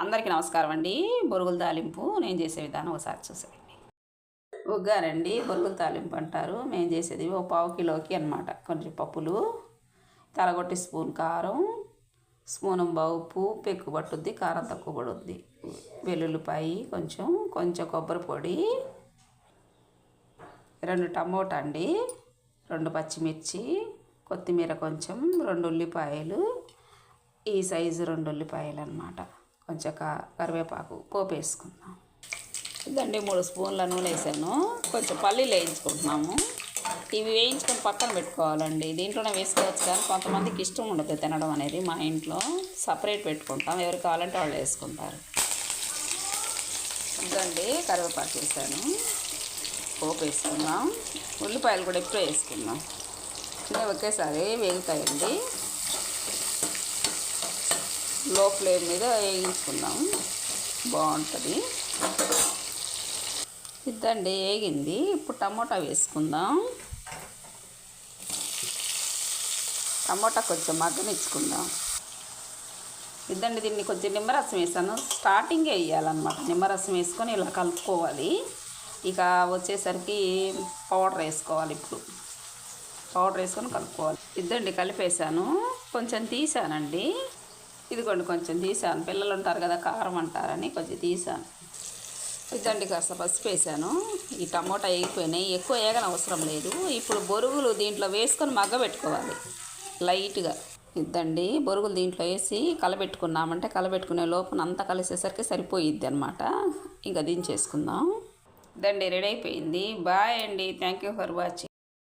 అందరికీ నమస్కారం అండి. బొరుగుల తాలింపు నేను చేసే విధానం ఒకసారి చూసేయండి. ఉగ్గారండి, బొరుగుల తాలింపు అంటారు. మేము చేసేది ఒక పావు కిలోకి అనమాట. కొంచెం పప్పులు, తలగొట్టి స్పూన్ కారం, స్పూన్ ఉప్పు, ఎక్కువ పట్టుద్ది, కారం తక్కువ పడుద్ది. వెల్లుల్లిపాయి కొంచెం కొబ్బరి పొడి, 2 టమోటా అండి, 2 పచ్చిమిర్చి, కొత్తిమీర కొంచెం, 2 ఉల్లిపాయలు, ఈ సైజు 2 ఉల్లిపాయలు అనమాట. కొంచెం కరివేపాకు, పోపు వేసుకుందాం. ఇదండి 3 స్పూన్ల నూనె వేసాను. కొంచెం పల్లీలు వేయించుకుంటున్నాము. ఇవి వేయించుకొని పక్కన పెట్టుకోవాలండి. దీంట్లోనే వేసుకోవచ్చు కానీ కొంతమందికి ఇష్టం ఉండదు తినడం అనేది. మా ఇంట్లో సపరేట్ పెట్టుకుంటాం, ఎవరు కావాలంటే వాళ్ళు వేసుకుంటారు. ఇదండి కరివేపాకు వేసాను, పోపు వేసుకుందాం. ఉల్లిపాయలు కూడా ఎప్పుడూ వేసుకుందాం, ఒకేసారి వేగుతాయండి. లో ఫ్లేమ్ మీద వేయించుకుందాం, బాగుంటుంది. ఇదండి వేగింది. ఇప్పుడు టమోటా వేసుకుందాం. టమోటా కొంచెం మగ్గనిచ్చుకుందాం. ఇదండి దీన్ని కొంచెం నిమ్మరసం వేసాను. స్టార్టింగే వేయాలన్నమాట. నిమ్మరసం వేసుకొని ఇలా కలుపుకోవాలి. ఇక వచ్చేసరికి పౌడర్ వేసుకోవాలి. ఇప్పుడు పౌడర్ వేసుకొని కలుపుకోవాలి. ఇదండి కలిపేసాను. కొంచెం తీసానండి, ఇదిగోండి కొంచెం తీసాను. పిల్లలు ఉంటారు కదా, కారం అంటారని కొంచెం తీసాను. ఇదండి కాస్త పసుపు వేసాను. ఈ టమోటా వేగిపోయినాయి, ఎక్కువ వేగన అవసరం లేదు. ఇప్పుడు బొరుగులు దీంట్లో వేసుకొని మగ్గబెట్టుకోవాలి లైట్గా. ఇద్దండి బొరుగులు దీంట్లో వేసి కలబెట్టుకున్నామంటే కలబెట్టుకునే లోపల అంతా కలిసేసరికి సరిపోయిద్ది అనమాట. ఇంకా దించేసుకుందాం. ఇదండి రెడీ అయిపోయింది. బాయ్ అండి, థ్యాంక్ యూ ఫర్ వాచింగ్.